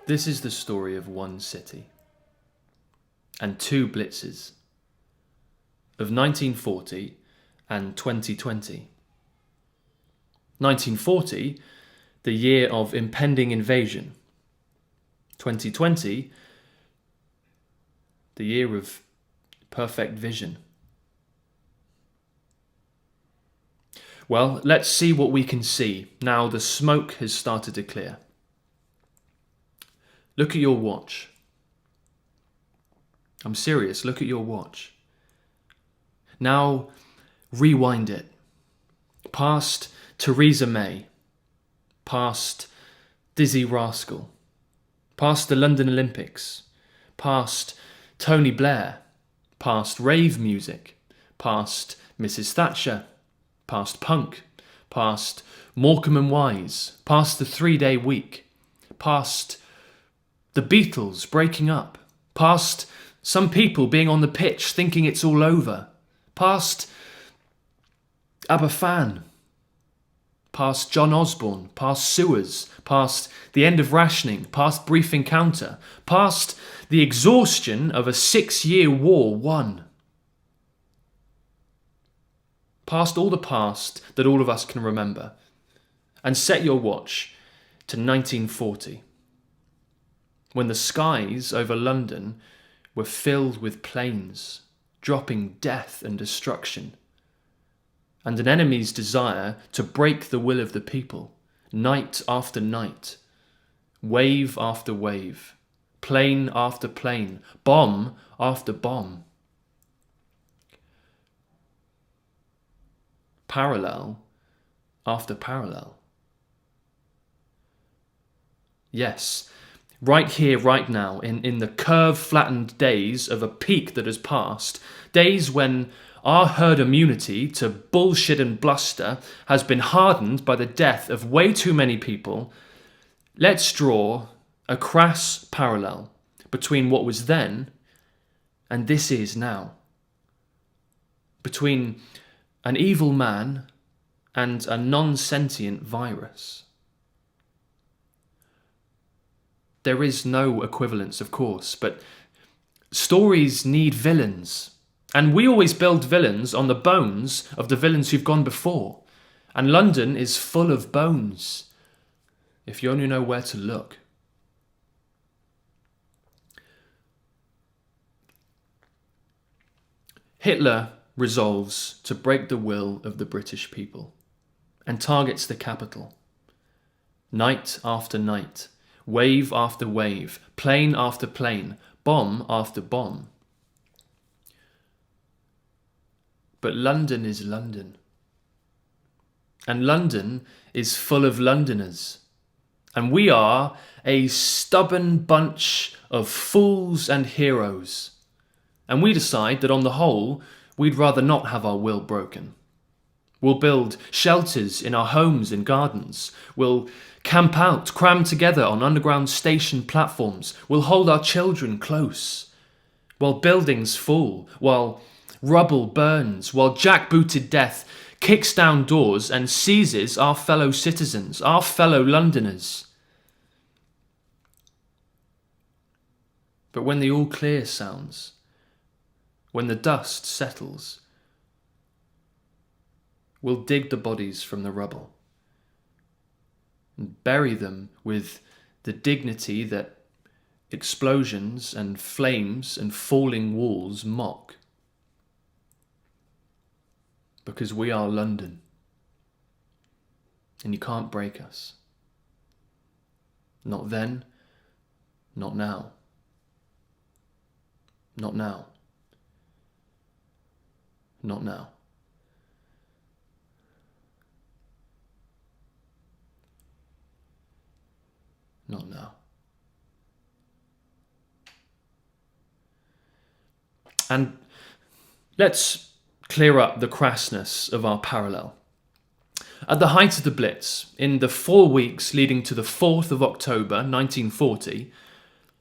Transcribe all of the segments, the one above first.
This is the story of one city and two blitzes, of 1940 and 2020. 1940, the year of impending invasion. 2020, the year of perfect vision. Well, let's see what we can see now the smoke has started to clear. Look at your watch. I'm serious, look at your watch. Now rewind it. Past Theresa May. Past Dizzy Rascal. Past the London Olympics. Past Tony Blair. Past rave music. Past Mrs. Thatcher. Past punk. Past Morecambe and Wise. Past the 3-day week. Past the Beatles breaking up. Past some people being on the pitch thinking it's all over. Past ABBA Fan. Past John Osborne. Past sewers. Past the end of rationing. Past brief encounter. Past the exhaustion of a 6-year war won. Past all the past that all of us can remember. And set your watch to 1940. When the skies over London were filled with planes, dropping death and destruction, and an enemy's desire to break the will of the people, night after night, wave after wave, plane after plane, bomb after bomb. Parallel after parallel. Yes, right here, right now, in the curve-flattened days of a peak that has passed, days when our herd immunity to bullshit and bluster has been hardened by the death of way too many people, let's draw a crass parallel between what was then and this is now. Between an evil man and a non-sentient virus. There is no equivalence, of course, but stories need villains. And we always build villains on the bones of the villains who've gone before. And London is full of bones, if you only know where to look. Hitler resolves to break the will of the British people and targets the capital. Night after night, wave after wave, plane after plane, bomb after bomb. But London is London. And London is full of Londoners. And we are a stubborn bunch of fools and heroes. And we decide that on the whole, we'd rather not have our will broken. We'll build shelters in our homes and gardens. We'll camp out, crammed together on underground station platforms. We'll hold our children close. While buildings fall, while rubble burns, while jackbooted death kicks down doors and seizes our fellow citizens, our fellow Londoners. But when the all clear sounds, when the dust settles, we'll dig the bodies from the rubble and bury them with the dignity that explosions and flames and falling walls mock. Because we are London, and you can't break us. Not then, not now. Not now. Not now. Not now. And let's clear up the crassness of our parallel. At the height of the Blitz, in the 4 weeks leading to the 4th of October 1940,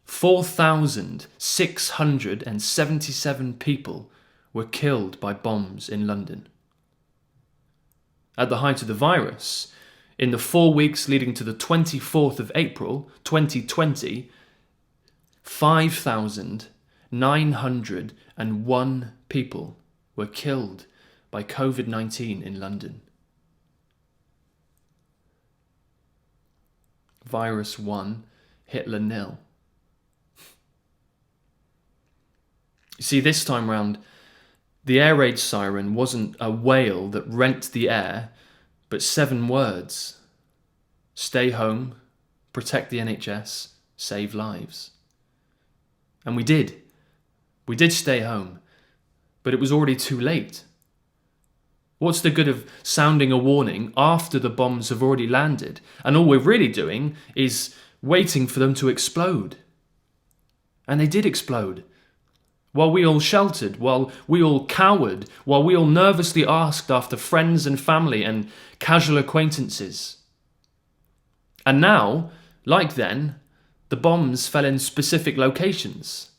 4,677 people were killed by bombs in London. At the height of the virus, In the 4 weeks leading to the 24th of April 2020, 5,901 people were killed by COVID-19 in London. Virus 1, Hitler 0. You see, this time round, the air raid siren wasn't a wail that rent the air, but 7 words. Stay home, protect the NHS, save lives. And we did. We did stay home, but it was already too late. What's the good of sounding a warning after the bombs have already landed, and all we're really doing is waiting for them to explode? And they did explode. While we all sheltered, while we all cowered, while we all nervously asked after friends and family and casual acquaintances. And now, like then, the bombs fell in specific locations.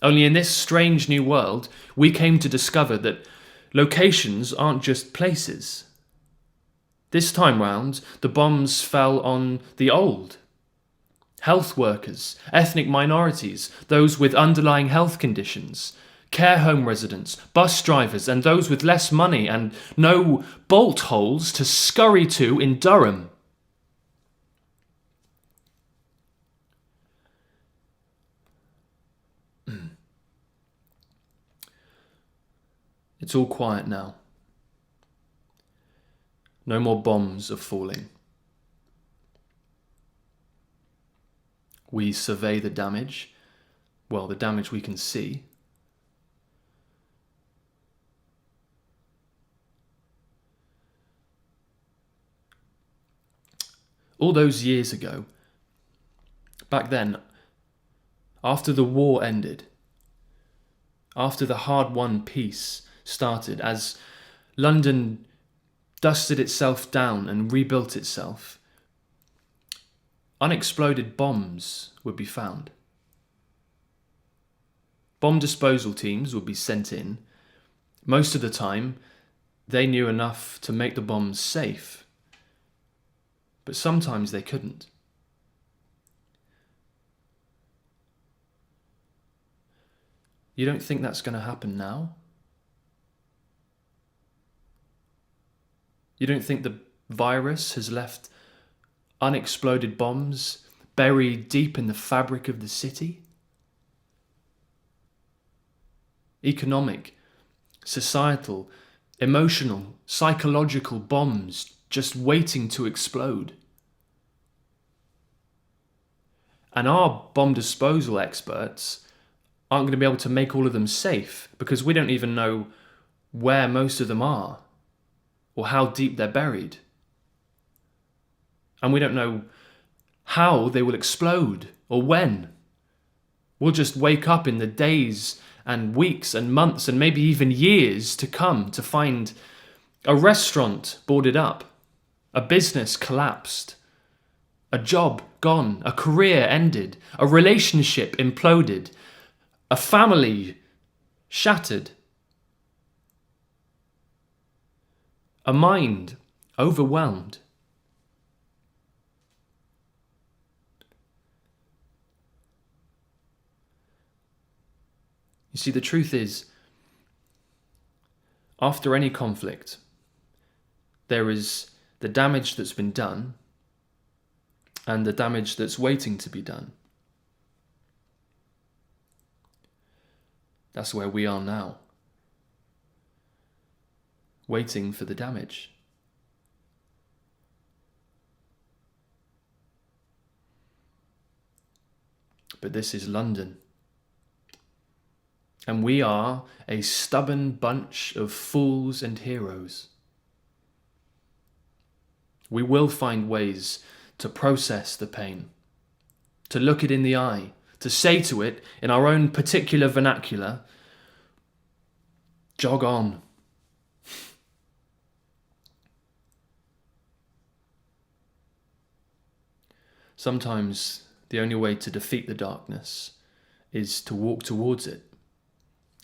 Only in this strange new world, we came to discover that locations aren't just places. This time round, the bombs fell on the old. Health workers, ethnic minorities, those with underlying health conditions, care home residents, bus drivers, and those with less money and no bolt holes to scurry to in Durham. It's all quiet now. No more bombs are falling. We survey the damage, well, the damage we can see. All those years ago, back then, after the war ended, after the hard-won peace started, as London dusted itself down and rebuilt itself, unexploded bombs would be found. Bomb disposal teams would be sent in. Most of the time, they knew enough to make the bombs safe, but sometimes they couldn't. You don't think that's going to happen now? You don't think the virus has left unexploded bombs buried deep in the fabric of the city? Economic, societal, emotional, psychological bombs just waiting to explode. And our bomb disposal experts aren't going to be able to make all of them safe because we don't even know where most of them are or how deep they're buried. And we don't know how they will explode or when. We'll just wake up in the days and weeks and months and maybe even years to come to find a restaurant boarded up, a business collapsed, a job gone, a career ended, a relationship imploded, a family shattered, a mind overwhelmed. You see, the truth is, after any conflict, there is the damage that's been done and the damage that's waiting to be done. That's where we are now, waiting for the damage. But this is London. And we are a stubborn bunch of fools and heroes. We will find ways to process the pain, to look it in the eye, to say to it in our own particular vernacular, jog on. Sometimes the only way to defeat the darkness is to walk towards it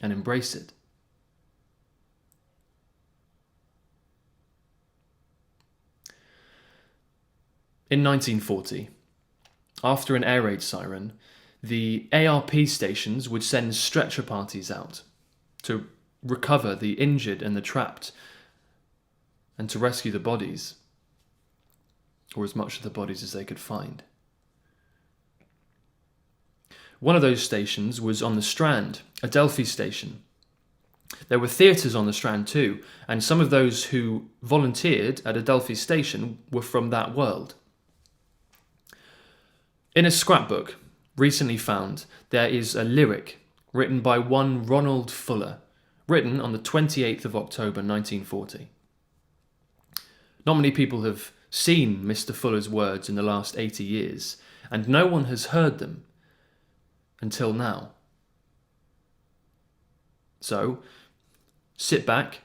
and embrace it. In 1940, after an air raid siren, the ARP stations would send stretcher parties out to recover the injured and the trapped and to rescue the bodies, or as much of the bodies as they could find. One of those stations was on the Strand, a Delphi station. There were theatres on the Strand too, and some of those who volunteered at Adelphi station were from that world. In a scrapbook recently found, there is a lyric written by one Ronald Fuller, written on the 28th of October 1940. Not many people have seen Mr. Fuller's words in the last 80 years, and no one has heard them until now. So, sit back,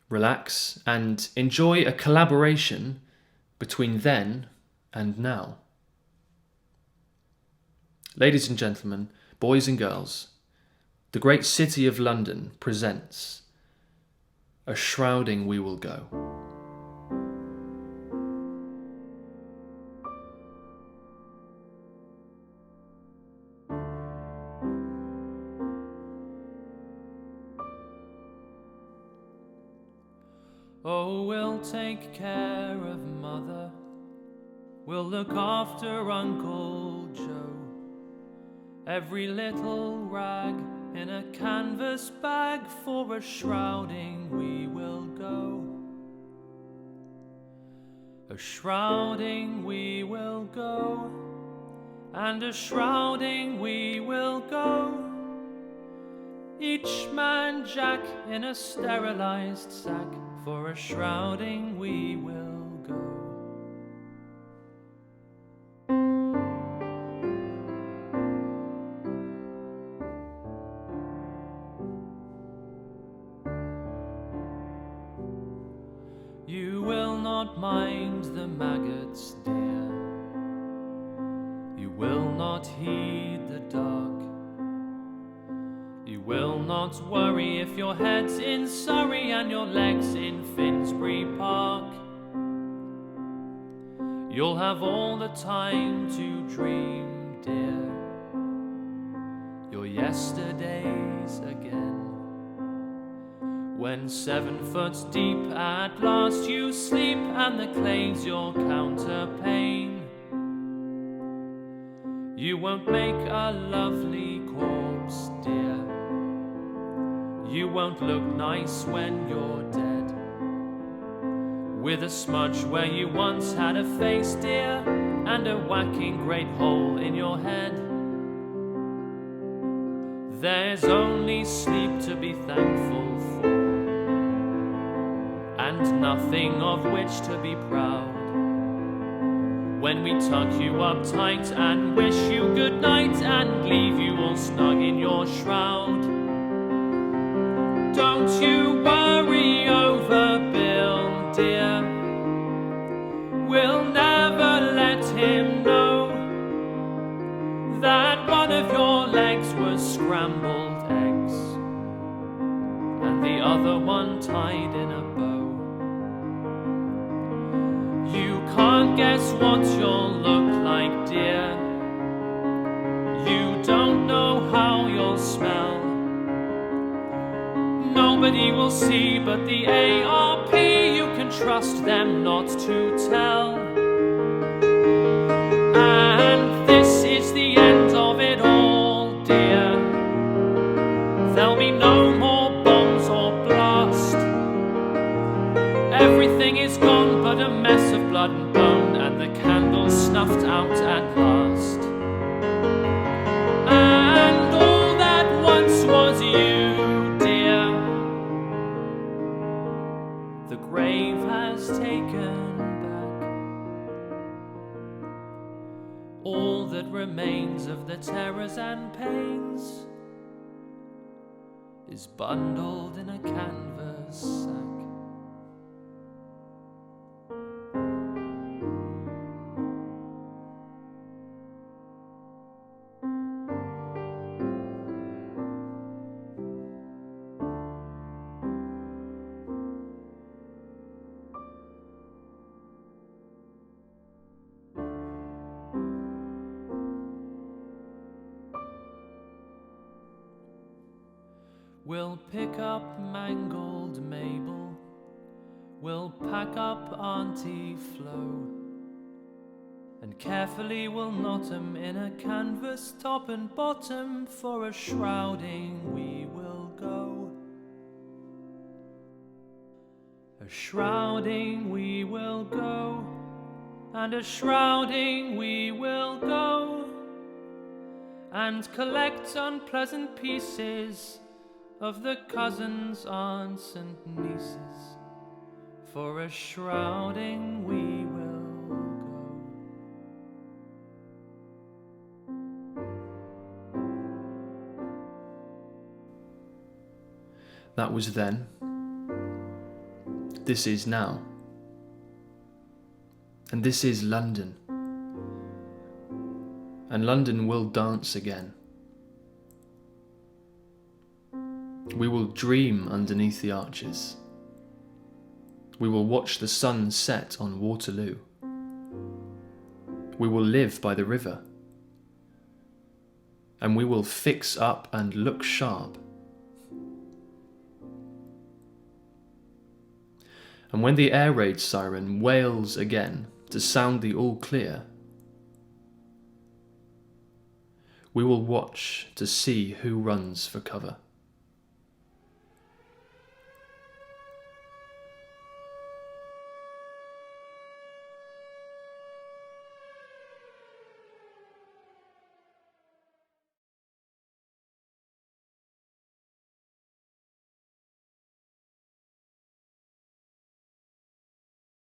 relax, and enjoy a collaboration between then and now. Ladies and gentlemen, boys and girls, the great city of London presents A Shrouding We Will Go. Oh, we'll take care of Mother, we'll look after Uncle Joe. Every little rag in a canvas bag, for a shrouding we will go. A shrouding we will go, and a shrouding we will go. Each man Jack in a sterilized sack, for a shrouding we will go. You will not mind the maggots, dear. You will not heed the dark. You will not worry if your head's in Surrey and your leg's in Finsbury Park. You'll have all the time to dream, dear, your yesterdays again. When 7 foot deep at last you sleep and the clay's your counterpane, you won't make a lovely corpse, dear. You won't look nice when you're dead, with a smudge where you once had a face, dear, and a whacking great hole in your head. There's only sleep to be thankful for, and nothing of which to be proud. When we tuck you up tight and wish you good night and leave you all snug in your shroud. Don't you worry over Bill, dear. We'll never let him know that one of your legs was scrambled eggs and the other one tied in a bow. You can't guess what you'll look like, dear. You don't know how you'll smell. Nobody will see but the ARP. You can trust them not to tell. And this is the end of it all, dear. There'll be no more bombs or blast. Everything is gone but a mess of blood and bone, and the candles snuffed out at last. And all that once was you, dear, the grave has taken back. All that remains of the terrors and pains is bundled in a canvas sack. We'll pick up mangled Mabel, we'll pack up Auntie Flo, and carefully we'll knot 'em in a canvas top and bottom. For a shrouding we will go. A shrouding we will go, and a shrouding we will go, and collect unpleasant pieces of the cousins, aunts and nieces. For a shrouding we will go. That was then. This is now. And this is London. And London will dance again. We will dream underneath the arches. We will watch the sun set on Waterloo. We will live by the river. And we will fix up and look sharp. And when the air raid siren wails again to sound the all clear, we will watch to see who runs for cover.